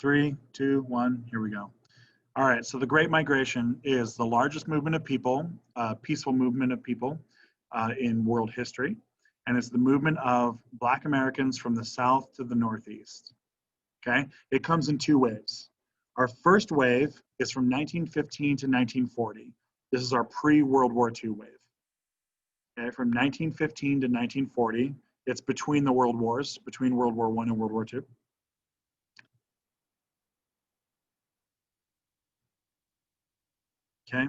Three, two, one, here we go. All right, so the Great Migration is the largest movement of people, peaceful movement of people in world history. And it's the movement of Black Americans from the South to the Northeast, okay? It comes in two waves. Our first wave is from 1915 to 1940. This is our pre-World War II wave, okay? From 1915 to 1940, it's between the world wars, between World War I and World War II. Okay,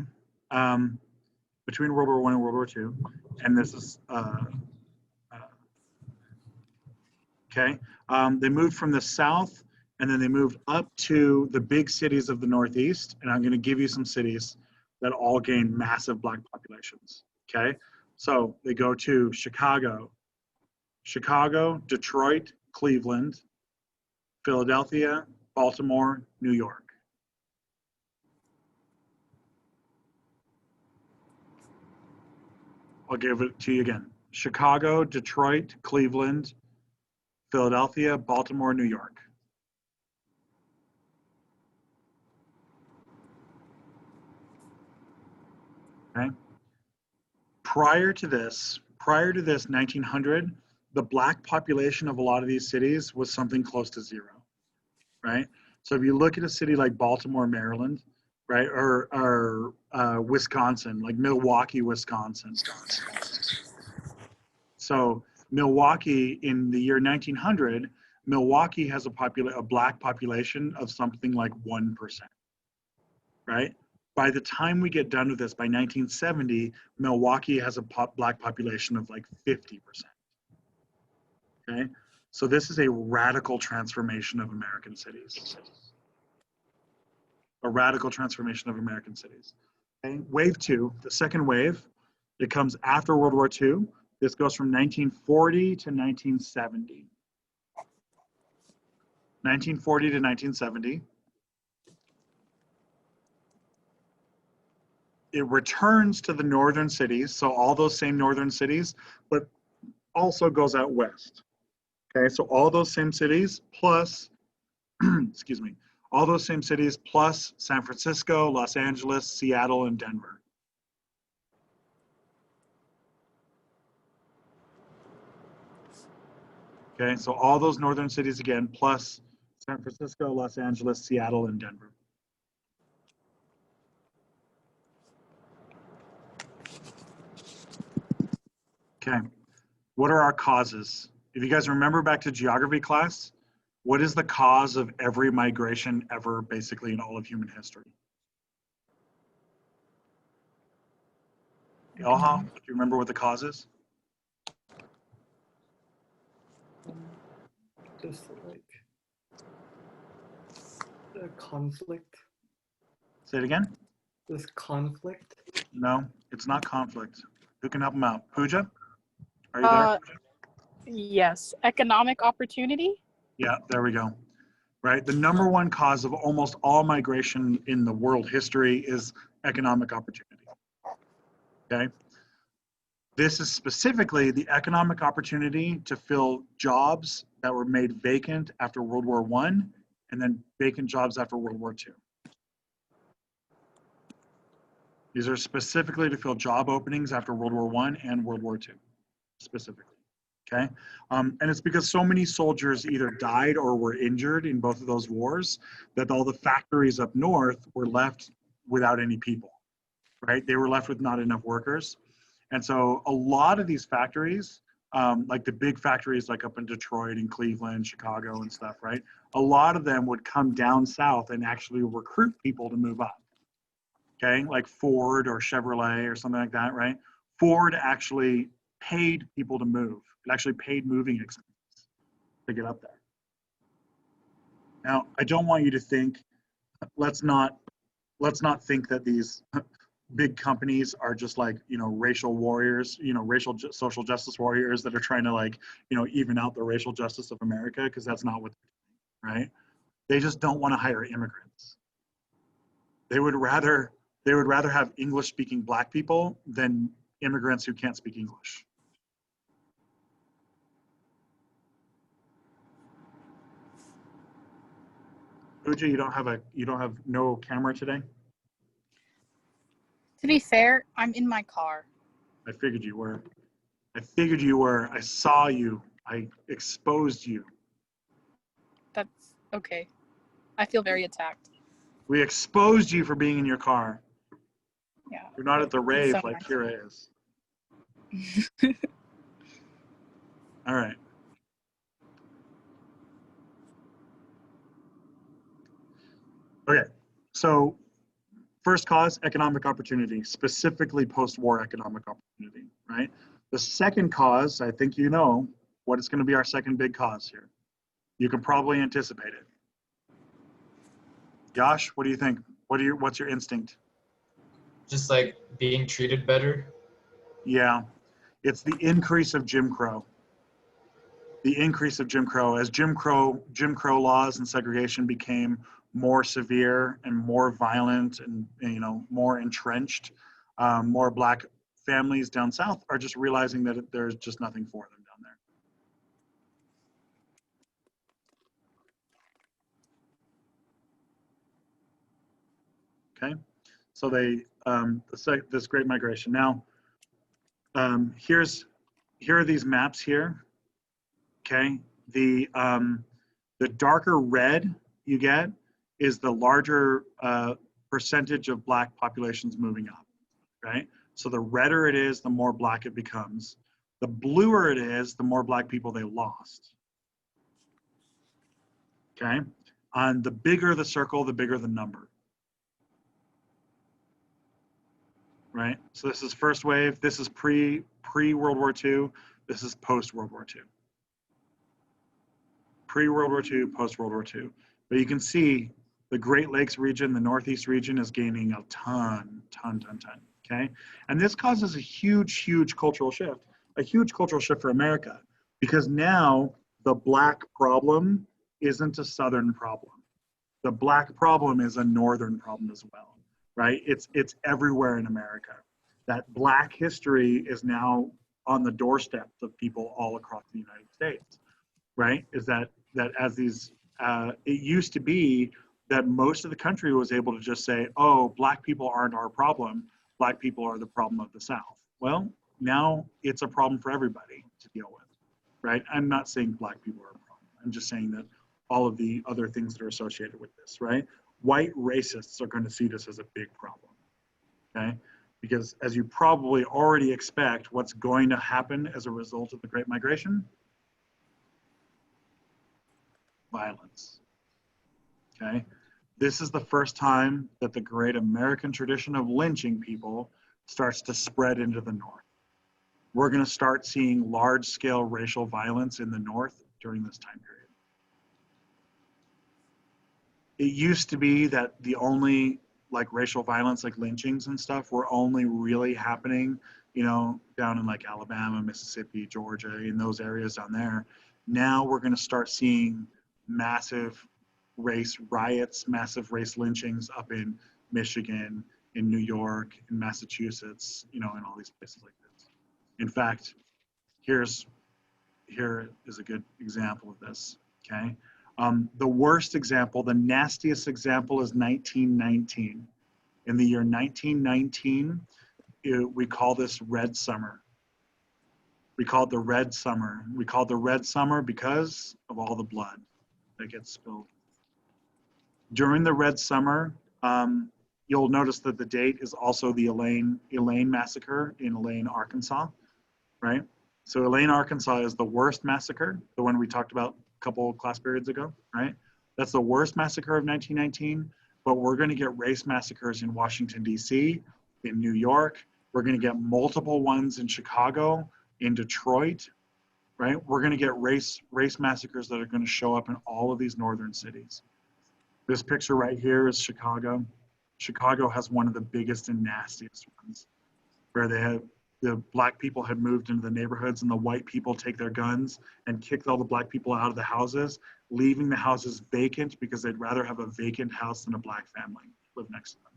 between World War I and World War II, and this is, okay, they moved from the South, and then they moved up to the big cities of the Northeast, and I'm gonna give you some cities that all gained massive Black populations, okay? So they go to Chicago, Detroit, Cleveland, Philadelphia, Baltimore, New York. I'll give it to you again. Chicago, Detroit, Cleveland, Philadelphia, Baltimore, New York. Okay. Prior to this 1900, the Black population of a lot of these cities was something close to zero, right? So if you look at a city like Baltimore, Maryland, right, or Wisconsin, like Milwaukee, Wisconsin. So Milwaukee in the year 1900, Milwaukee has a Black population of something like 1%, right? By the time we get done with this, by 1970, Milwaukee has a Black population of like 50%, okay? So this is a radical transformation of American cities. A radical transformation of American cities. Okay? Wave two, the second wave, it comes after World War II. This goes from 1940 to 1970. 1940 to 1970. It returns to the northern cities, so all those same northern cities, but also goes out west. Okay, so all those same cities plus, excuse me, all those same cities plus San Francisco, Los Angeles, Seattle, and Denver. Okay, so all those northern cities again, plus San Francisco, Los Angeles, Seattle, and Denver. Okay, what are our causes? If you guys remember back to geography class, what is the cause of every migration ever, basically in all of human history? Elha, do you remember what the cause is? Just like the conflict. Say it again. This conflict. No, it's not conflict. Who can help them out? Pooja, are you there? Yes, economic opportunity. Yeah, there we go. Right, the number one cause of almost all migration in the world history is economic opportunity. Okay, this is specifically the economic opportunity to fill jobs that were made vacant after World War I and then vacant jobs after World War II. These are specifically to fill job openings after World War I and World War II, specifically. Okay, and it's because so many soldiers either died or were injured in both of those wars that all the factories up north were left without any people, right? They were left with not enough workers. And so a lot of these factories, like the big factories like up in Detroit and Cleveland, Chicago and stuff, right? A lot of them would come down south and actually recruit people to move up, okay? Like Ford or Chevrolet or something like that, right? Ford actually paid people to move. It actually paid moving expenses to get up there. Now, I don't want you to think, let's not think that these big companies are just like, you know, racial warriors, you know, social justice warriors that are trying to, like, you know, even out the racial justice of America, because that's not what they're doing, right? They just don't want to hire immigrants. They would rather have English speaking Black people than immigrants who can't speak English. Pooja, you don't have no camera today? To be fair, I'm in my car. I figured you were. I figured you were. I saw you. I exposed you. That's okay. I feel very attacked. We exposed you for being in your car. Yeah. You're not at the It's rave so like nice. Kira is. All right. Okay. So first cause, economic opportunity, specifically post-war economic opportunity, right? The second cause, I think you know what is going to be our second big cause here. You can probably anticipate it. Yash, what do you think? What's your instinct? Just like being treated better. Yeah, it's the increase of Jim Crow. The increase of Jim Crow as Jim Crow laws and segregation became more severe and more violent and more entrenched. More black families down south are just realizing that there's just nothing for them down there. Okay, so this Great Migration. Now, here are these maps here. Okay, the darker red you get is the larger percentage of black populations moving up, right? So the redder it is, the more black it becomes. The bluer it is, the more black people they lost. Okay, and the bigger the circle, the bigger the number. Right? So this is first wave, this is pre-World War II, this is post-World War II. Pre-World War II, post-World War II. But you can see the Great Lakes region, the Northeast region is gaining a ton, okay? And this causes a huge cultural shift, for America, because now the black problem isn't a Southern problem. The black problem is a Northern problem as well, right? It's everywhere in America. That black history is now on the doorstep of people all across the United States, right? Is that as these, it used to be that most of the country was able to just say, oh, black people aren't our problem. Black people are the problem of the South. Well, now it's a problem for everybody to deal with, right? I'm not saying black people are a problem. I'm just saying that all of the other things that are associated with this, right? White racists are going to see this as a big problem, okay? Because as you probably already expect, what's going to happen as a result of the Great Migration? Violence, okay? This is the first time that the great American tradition of lynching people starts to spread into the North. We're going to start seeing large-scale racial violence in the North during this time period. It used to be that the only like racial violence, like lynchings and stuff, were only really happening, down in like Alabama, Mississippi, Georgia, in those areas down there. Now we're going to start seeing massive race riots, massive race lynchings up in Michigan, in New York, in Massachusetts, in all these places like this. In fact, here is a good example of this, okay? The worst example, the nastiest example is 1919. In the year 1919, we call this Red Summer. We call it the Red Summer. We call it the Red Summer because of all the blood that gets spilled. During the Red Summer, you'll notice that the date is also the Elaine massacre in Elaine, Arkansas, right? So Elaine, Arkansas is the worst massacre, the one we talked about a couple of class periods ago, right? That's the worst massacre of 1919, but we're going to get race massacres in Washington, D.C., in New York. We're going to get multiple ones in Chicago, in Detroit, right? We're going to get race massacres that are going to show up in all of these northern cities. This picture right here is Chicago. Chicago has one of the biggest and nastiest ones, where the black people had moved into the neighborhoods and the white people take their guns and kicked all the black people out of the houses, leaving the houses vacant because they'd rather have a vacant house than a black family live next to them,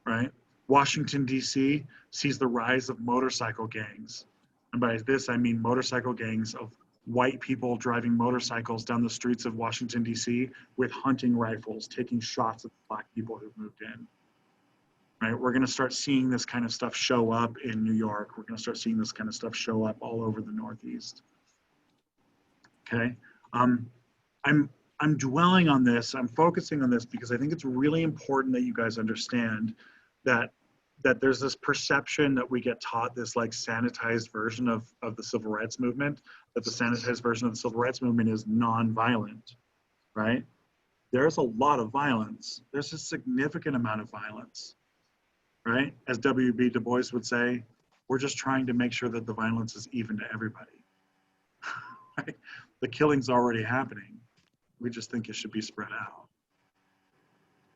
right? Washington, D.C. sees the rise of motorcycle gangs. And by this, I mean motorcycle gangs of white people driving motorcycles down the streets of Washington, D.C. with hunting rifles, taking shots at the black people who've moved in. Right? We're going to start seeing this kind of stuff show up in New York. We're going to start seeing this kind of stuff show up all over the Northeast. Okay? I'm dwelling on this. I'm focusing on this because I think it's really important that you guys understand that there's this perception that we get taught this like sanitized version of the civil rights movement, that the sanitized version of the civil rights movement is non-violent, right? There's a lot of violence. There's a significant amount of violence, right? As W.B. Du Bois would say, we're just trying to make sure that the violence is even to everybody. Right? The killing's already happening. We just think it should be spread out,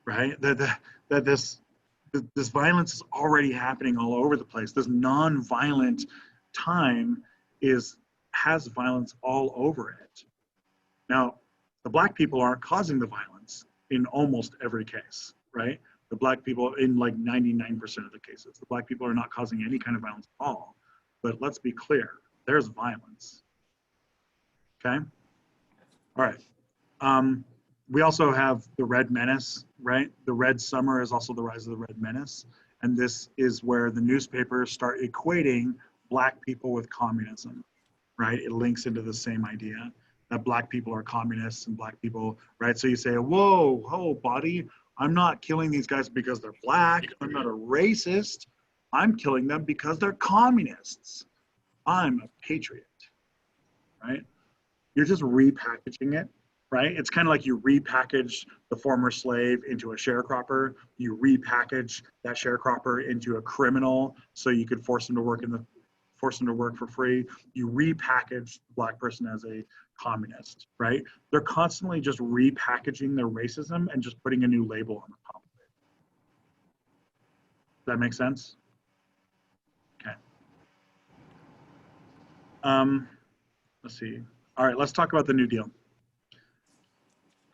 right? That this violence is already happening all over the place. This non-violent time has violence all over it. Now, the black people aren't causing the violence in almost every case, right? The black people, in like 99% of the cases, the black people are not causing any kind of violence at all. But let's be clear, there's violence. Okay? All right. We also have the Red Menace, right? The Red Summer is also the rise of the Red Menace. And this is where the newspapers start equating black people with communism, right? It links into the same idea that black people are communists and black people, right? So you say, whoa, buddy, I'm not killing these guys because they're black. I'm not a racist. I'm killing them because they're communists. I'm a patriot, right? You're just repackaging it. Right? It's kind of like you repackage the former slave into a sharecropper. You repackage that sharecropper into a criminal so you could force him to work for free. You repackage the black person as a communist, right? They're constantly just repackaging their racism and just putting a new label on the top of it. Does that make sense? Okay. Let's see. All right, let's talk about the New Deal.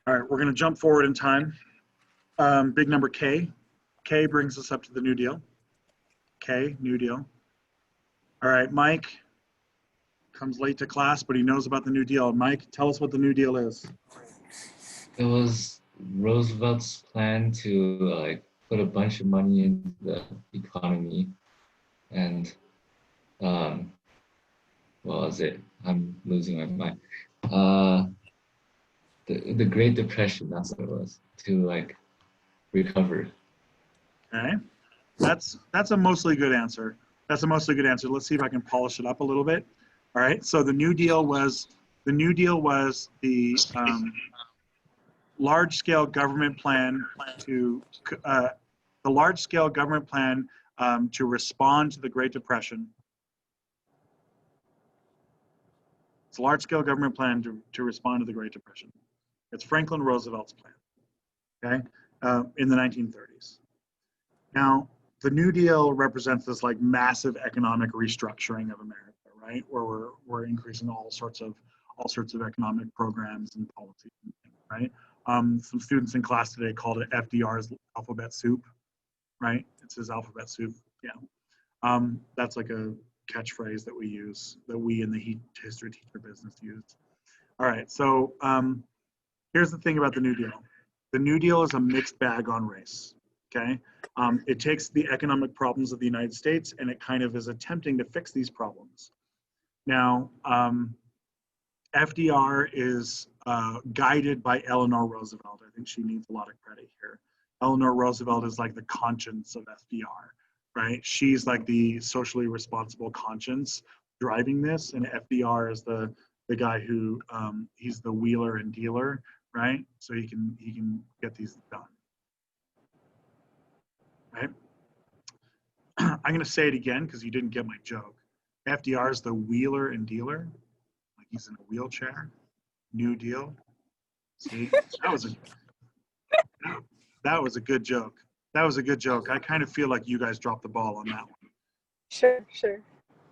All right, we're going to jump forward in time. Big number K. K brings us up to the New Deal. K, New Deal. All right, Mike comes late to class, but he knows about the New Deal. Mike, tell us what the New Deal is. It was Roosevelt's plan to like put a bunch of money into the economy, and what was it? I'm losing my mind. The Great Depression, that's what it was, to like recover. Okay, that's a mostly good answer. That's a mostly good answer. Let's see if I can polish it up a little bit. All right, so the New Deal was the large-scale government plan to to respond to the Great Depression. It's a large-scale government plan to respond to the Great Depression. It's Franklin Roosevelt's plan, okay, in the 1930s. Now, the New Deal represents this like massive economic restructuring of America, right? Where we're increasing all sorts of economic programs and policies, right? Some students in class today called it FDR's alphabet soup, right? It's his alphabet soup, yeah. That's like a catchphrase that we use, that we in the history teacher business use. All right, so here's the thing about the New Deal. The New Deal is a mixed bag on race, okay? It takes the economic problems of the United States and it kind of is attempting to fix these problems. Now, FDR is guided by Eleanor Roosevelt. I think she needs a lot of credit here. Eleanor Roosevelt is like the conscience of FDR, right? She's like the socially responsible conscience driving this, and FDR is the guy who he's the wheeler and dealer, right? So he can get these done, right? I'm going to say it again because you didn't get my joke. FDR is the wheeler and dealer, like he's in a wheelchair. New Deal. See, that was a good joke. That was a good joke. I kind of feel like you guys dropped the ball on that one. Sure.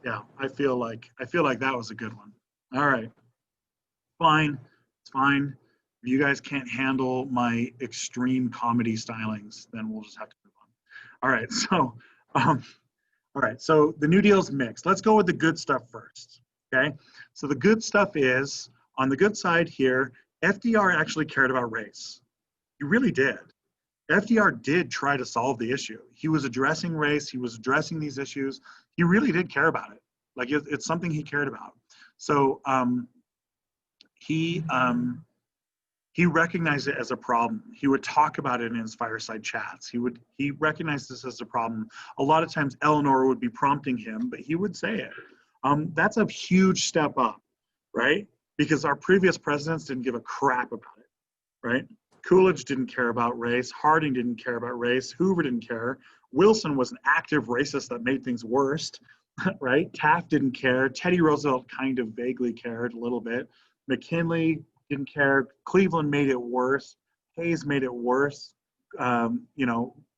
Yeah, I feel like that was a good one. All right, fine, it's fine. If you guys can't handle my extreme comedy stylings, then we'll just have to move on. All right, so the New Deal's mixed. Let's go with the good stuff first. Okay, so the good stuff is, on the good side here, FDR actually cared about race. He really did. FDR did try to solve the issue. He was addressing race, he was addressing these issues. He really did care about it. Like it's something he cared about. So he recognized it as a problem. He would talk about it in his fireside chats. He recognized this as a problem. A lot of times Eleanor would be prompting him, but he would say it. That's a huge step up, right? Because our previous presidents didn't give a crap about it, right? Coolidge didn't care about race. Harding didn't care about race. Hoover didn't care. Wilson was an active racist that made things worse, right? Taft didn't care. Teddy Roosevelt kind of vaguely cared a little bit. McKinley didn't care. Cleveland made it worse. Hayes made it worse.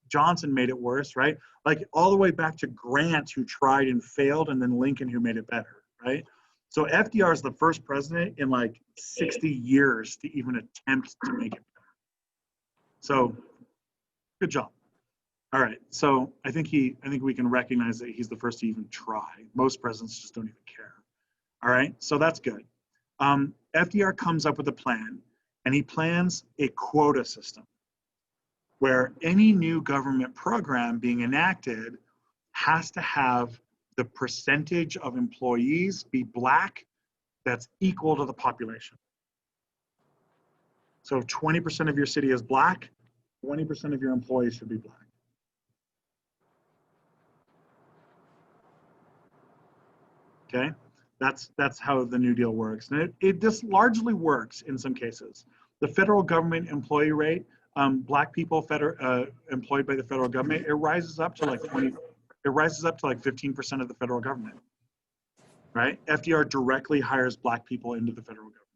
Johnson made it worse, right? Like all the way back to Grant, who tried and failed, and then Lincoln, who made it better, right? So FDR is the first president in like 60 years to even attempt to make it better. So good job. All right, so I think we can recognize that he's the first to even try. Most presidents just don't even care. All right, so that's good. FDR comes up with a plan, and he plans a quota system where any new government program being enacted has to have the percentage of employees be Black that's equal to the population. So if 20% of your city is Black, 20% of your employees should be Black. Okay, that's how the New Deal works. And it just largely works in some cases. The federal government employee rate, Black people employed by the federal government, it rises up to like 15% of the federal government, right? FDR directly hires Black people into the federal government,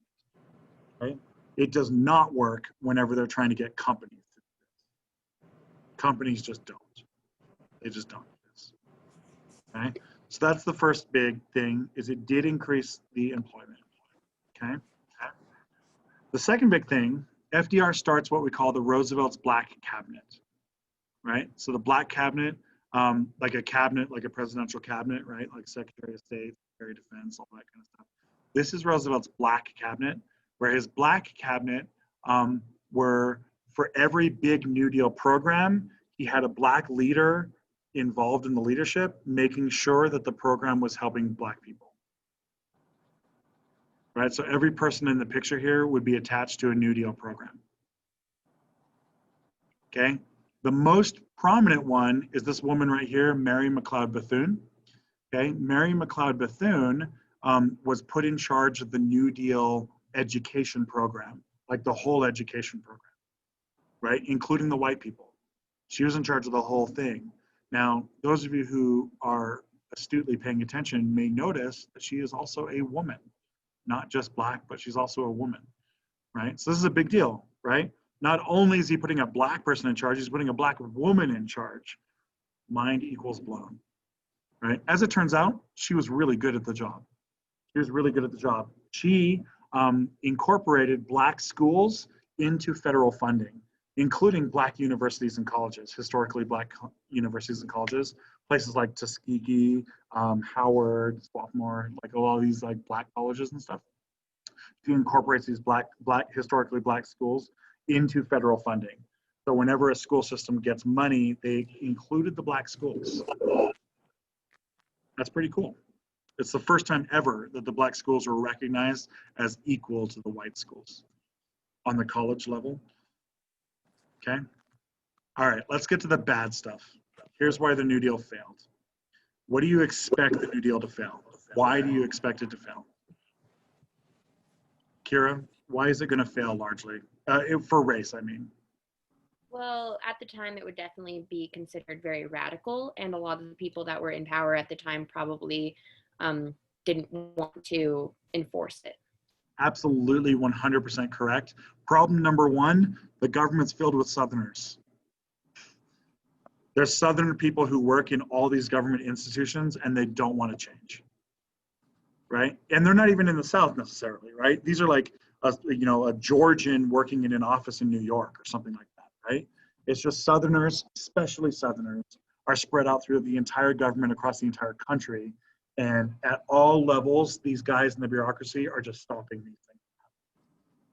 right? It does not work whenever they're trying to get companies to do this. Companies just don't. They just don't do this, okay? So that's the first big thing, is it did increase the employment, okay? The second big thing, FDR starts what we call the Roosevelt's Black Cabinet, right? So the Black Cabinet, like a presidential cabinet, right? Like Secretary of State, Secretary of Defense, all that kind of stuff. This is Roosevelt's Black Cabinet, where his Black Cabinet were, for every big New Deal program, he had a Black leader involved in the leadership, making sure that the program was helping Black people. Right, so every person in the picture here would be attached to a New Deal program. Okay, the most prominent one is this woman right here, Mary McLeod Bethune. Okay, Mary McLeod Bethune was put in charge of the New Deal education program, like the whole education program, right, including the white people. She was in charge of the whole thing. Now, those of you who are astutely paying attention may notice that she is also a woman. Not just Black, but she's also a woman, right? So this is a big deal, right? Not only is he putting a Black person in charge, he's putting a Black woman in charge. Mind equals blown, right? As it turns out, she was really good at the job. She was really good at the job. She incorporated Black schools into federal funding, including Black universities and colleges, historically Black universities and colleges, places like Tuskegee, Howard, Swarthmore, like all these like Black colleges and stuff. She incorporates these historically Black schools into federal funding. So whenever a school system gets money, they included the Black schools. That's pretty cool. It's the first time ever that the Black schools were recognized as equal to the white schools on the college level. Okay. All right, let's get to the bad stuff. Here's why the New Deal failed. What do you expect the New Deal to fail? Why do you expect it to fail? Kira, why is it going to fail largely? For race, I mean. Well, at the time, it would definitely be considered very radical, and a lot of the people that were in power at the time probably didn't want to enforce it. Absolutely 100% correct. Problem number one, the government's filled with Southerners. There's Southern people who work in all these government institutions and they don't want to change, right? And they're not even in the South necessarily, right? These are like, a Georgian working in an office in New York or something like that, right? It's just Southerners, especially Southerners, are spread out through the entire government across the entire country, And at all levels, these guys in the bureaucracy are just stopping these things.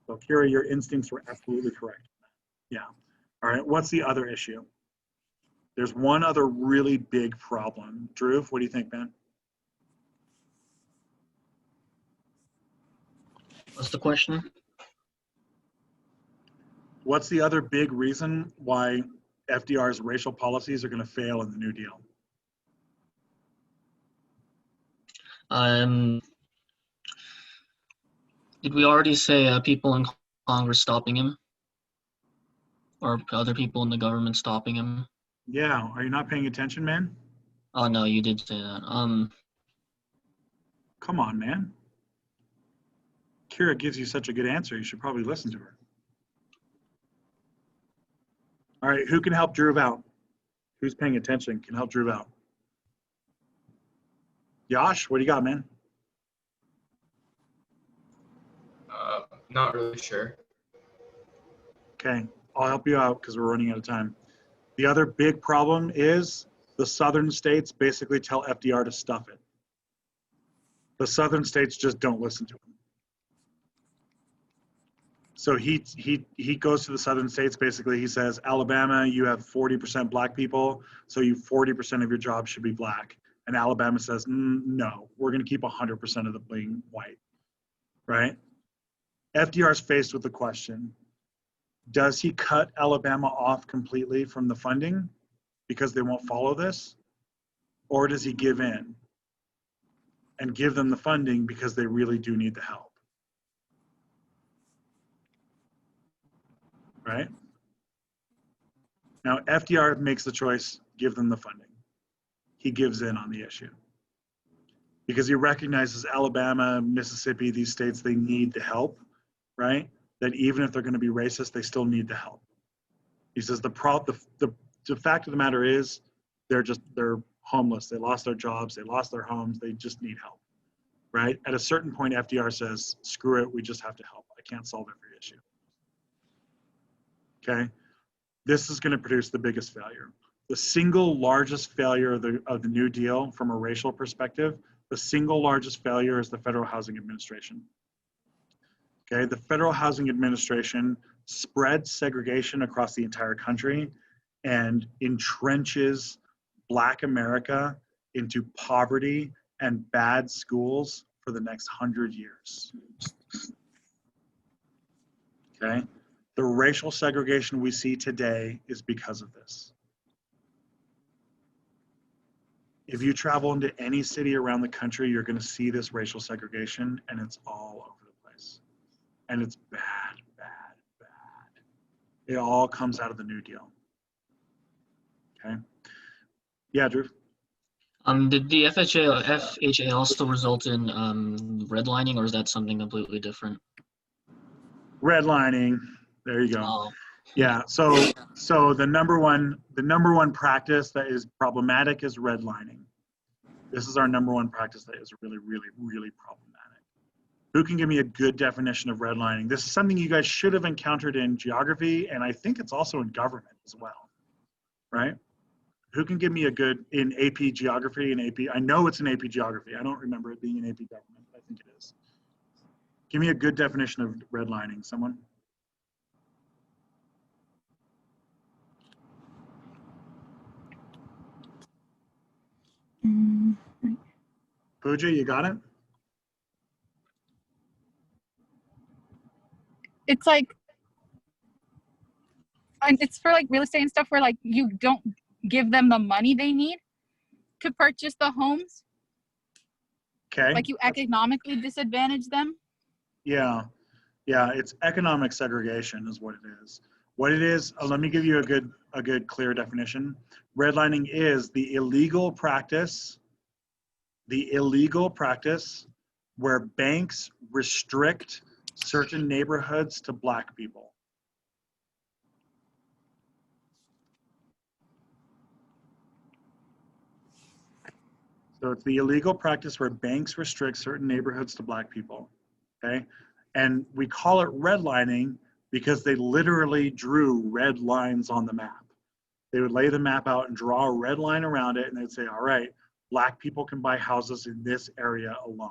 So Kira, your instincts were absolutely correct. Yeah. All right, what's the other issue? There's one other really big problem. Drew, what do you think, man? What's the question? What's the other big reason why FDR's racial policies are going to fail in the New Deal? Did we already say people in Congress stopping him, or other people in the government stopping him? Yeah, are you not paying attention, man? Oh no, you did say that. Come on, man. Kira gives you such a good answer. You should probably listen to her. All right, who can help Drew out? Who's paying attention can help Drew out? Josh, what do you got, man? Not really sure. Okay, I'll help you out because we're running out of time. The other big problem is the southern states basically tell FDR to stuff it. The southern states just don't listen to him. So he goes to the southern states, basically he says, Alabama, you have 40% black people, so 40% of your jobs should be black. And Alabama says, no, we're gonna keep 100% of them being white, right? FDR is faced with the question, does he cut Alabama off completely from the funding because they won't follow this? Or does he give in and give them the funding because they really do need the help? Right? Now, FDR makes the choice, give them the funding. He gives in on the issue because he recognizes Alabama, Mississippi, these states, they need the help, right? That even if they're going to be racist, they still need the help. He says the fact of the matter is they're homeless. They lost their jobs. They lost their homes. They just need help, right? At a certain point, FDR says, screw it. We just have to help. I can't solve every issue. Okay. This is going to produce the biggest failure. The single largest failure of the New Deal from a racial perspective, the single largest failure is the Federal Housing Administration. Okay, the Federal Housing Administration spreads segregation across the entire country and entrenches Black America into poverty and bad schools for the next 100 years. Okay, the racial segregation we see today is because of this. If you travel into any city around the country, you're going to see this racial segregation, and it's all over the place. And it's bad, bad, bad. It all comes out of the New Deal. Okay. Yeah, Drew. Did the FHA also result in redlining, or is that something completely different? Redlining. There you go. Oh. Yeah. So the number one practice that is problematic is redlining. This is our number one practice that is really, really, really problematic. Who can give me a good definition of redlining? This is something you guys should have encountered in geography, and I think it's also in government as well, right? Who can give me a good, in AP geography and AP, I know it's in AP geography. I don't remember it being in AP government. I think it is. Give me a good definition of redlining, someone. Pooja, you got it? It's like, and it's for like real estate and stuff where like you don't give them the money they need to purchase the homes. Okay. Like you economically disadvantage them. Yeah, it's economic segregation is what it is. What it is, let me give you a good clear definition. Redlining is the illegal practice where banks restrict certain neighborhoods to Black people. So it's the illegal practice where banks restrict certain neighborhoods to Black people, okay? And we call it redlining because they literally drew red lines on the map. They would lay the map out and draw a red line around it, and they'd say, all right, Black people can buy houses in this area alone,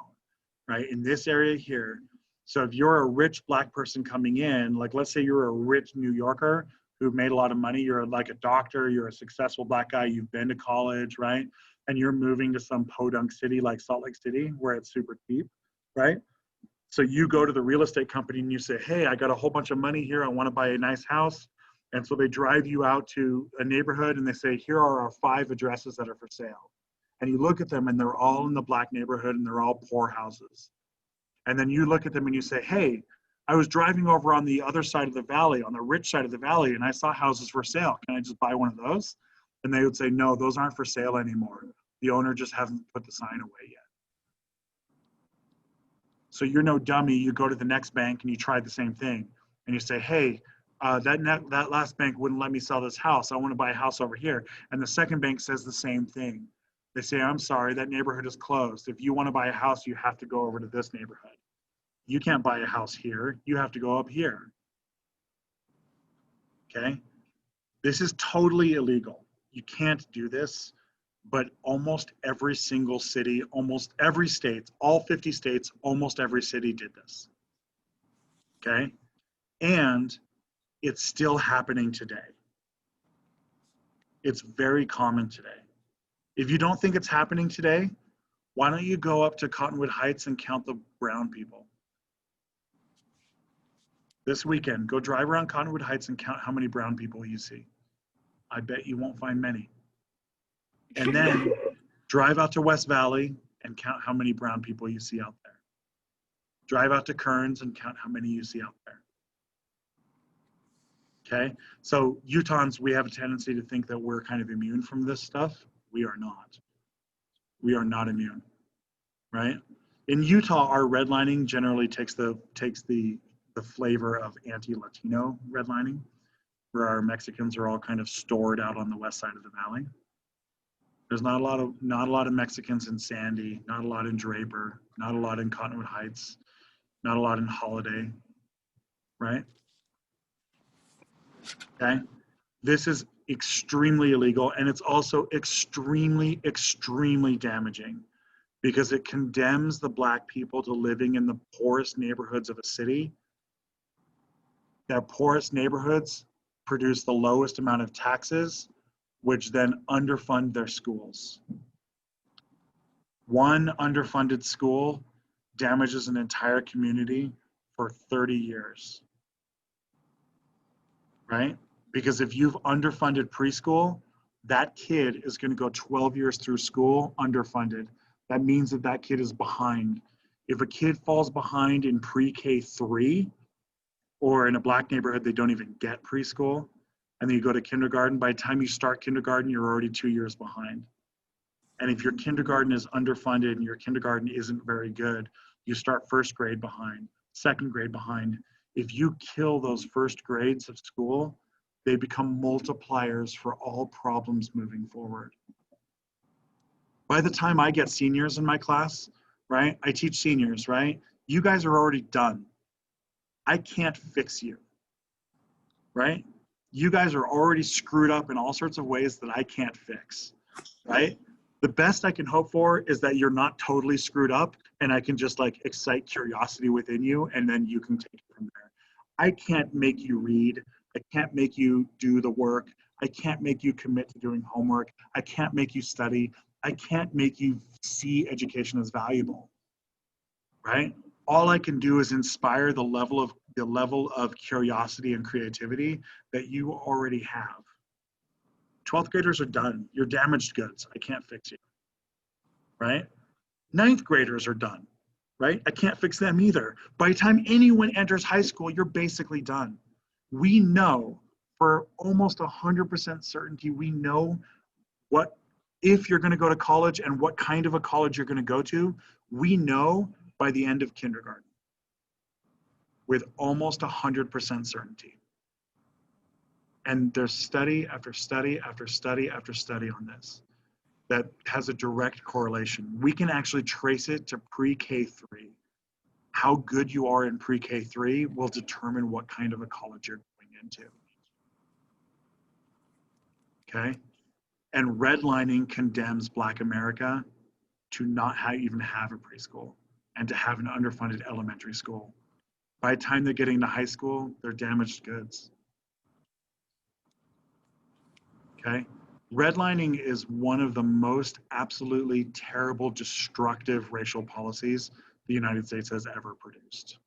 right? In this area here. So if you're a rich Black person coming in, like let's say you're a rich New Yorker who made a lot of money, you're like a doctor, you're a successful Black guy, you've been to college, right? And you're moving to some podunk city like Salt Lake City where it's super cheap, right? So you go to the real estate company and you say, hey, I got a whole bunch of money here. I want to buy a nice house. And so they drive you out to a neighborhood and they say, here are our 5 addresses that are for sale. And you look at them and they're all in the Black neighborhood and they're all poor houses. And then you look at them and you say, hey, I was driving over on the other side of the valley, on the rich side of the valley, and I saw houses for sale. Can I just buy one of those? And they would say, no, those aren't for sale anymore. The owner just hasn't put the sign away yet. So you're no dummy. You go to the next bank and you try the same thing. And you say, hey, that last bank wouldn't let me sell this house. I want to buy a house over here. And the second bank says the same thing. They say, I'm sorry, that neighborhood is closed. If you want to buy a house, you have to go over to this neighborhood. You can't buy a house here. You have to go up here. Okay? This is totally illegal. You can't do this. But almost every single city, almost every state, all 50 states, almost every city did this. Okay? And it's still happening today. It's very common today. If you don't think it's happening today, why don't you go up to Cottonwood Heights and count the brown people? This weekend, go drive around Cottonwood Heights and count how many brown people you see. I bet you won't find many. And then drive out to West Valley and count how many brown people you see out there. Drive out to Kearns and count how many you see out there. Okay, so Utahns, we have a tendency to think that we're kind of immune from this stuff. We are not. We are not immune, right? In Utah, our redlining generally takes the flavor of anti-Latino redlining, where our Mexicans are all kind of stored out on the west side of the valley. There's not a lot of Mexicans in Sandy, not a lot in Draper, not a lot in Cottonwood Heights, not a lot in Holiday, right? Okay, this is extremely illegal, and it's also extremely, extremely damaging because it condemns the Black people to living in the poorest neighborhoods of a city. That poorest neighborhoods produce the lowest amount of taxes, which then underfund their schools. One underfunded school damages an entire community for 30 years, right? Because if you've underfunded preschool, that kid is going to go 12 years through school underfunded. That means that that kid is behind. If a kid falls behind in pre-K 3, or in a Black neighborhood, they don't even get preschool, and then you go to kindergarten, by the time you start kindergarten, you're already 2 years behind. And if your kindergarten is underfunded and your kindergarten isn't very good, you start first grade behind, second grade behind. If you kill those first grades of school, they become multipliers for all problems moving forward. By the time I get seniors in my class, right? I teach seniors, right? You guys are already done. I can't fix you, right? You guys are already screwed up in all sorts of ways that I can't fix, right? The best I can hope for is that you're not totally screwed up and I can just like excite curiosity within you and then you can take it from there. I can't make you read. I can't make you do the work. I can't make you commit to doing homework. I can't make you study. I can't make you see education as valuable, right? All I can do is inspire the level of curiosity and creativity that you already have. 12th graders are done. You're damaged goods. I can't fix you, right? 9th graders are done, right? I can't fix them either. By the time anyone enters high school, you're basically done. We know for almost 100% certainty, we know what, if you're gonna go to college and what kind of a college you're gonna go to, we know by the end of kindergarten with almost 100% certainty. And there's study after study after study after study on this that has a direct correlation. We can actually trace it to pre-K 3. How good you are in pre-K 3 will determine what kind of a college you're going into. Okay? And redlining condemns Black America to not even have a preschool and to have an underfunded elementary school. By the time they're getting to high school, they're damaged goods. Okay? Redlining is one of the most absolutely terrible, destructive racial policies the United States has ever produced.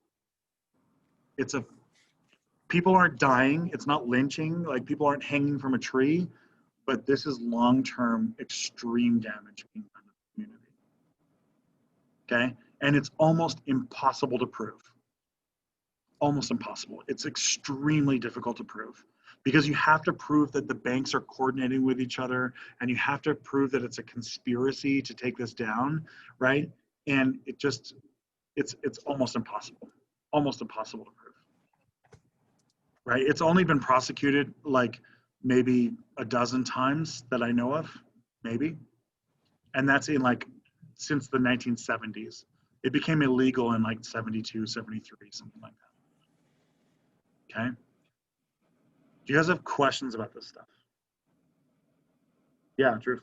People aren't dying, it's not lynching, like people aren't hanging from a tree, but this is long-term extreme damage being done to the community. Okay? And it's almost impossible to prove. Almost impossible. It's extremely difficult to prove because you have to prove that the banks are coordinating with each other and you have to prove that it's a conspiracy to take this down, right? And it's almost impossible. Almost impossible to prove. Right? It's only been prosecuted like maybe a dozen times that I know of, maybe. And that's in like since the 1970s. It became illegal in like 72, 73, something like that. Okay? Do you guys have questions about this stuff? Yeah, Drew.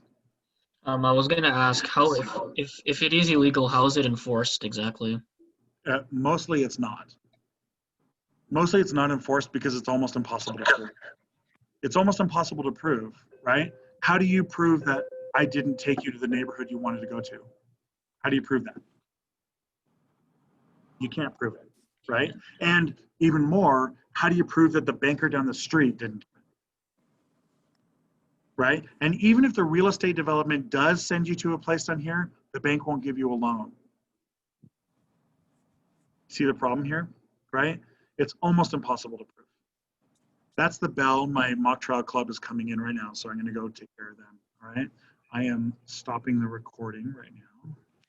I was gonna ask how if it is illegal, how is it enforced exactly? Mostly it's not. Mostly it's not enforced because it's almost impossible to prove. It's almost impossible to prove, right? How do you prove that I didn't take you to the neighborhood you wanted to go to? How do you prove that? You can't prove it, right? And even more, how do you prove that the banker down the street didn't do it? Right? And even if the real estate development does send you to a place down here, the bank won't give you a loan. See the problem here, right? It's almost impossible to prove. That's the bell. My mock trial club is coming in right now, so I'm going to go take care of them. All right. I am stopping the recording right now.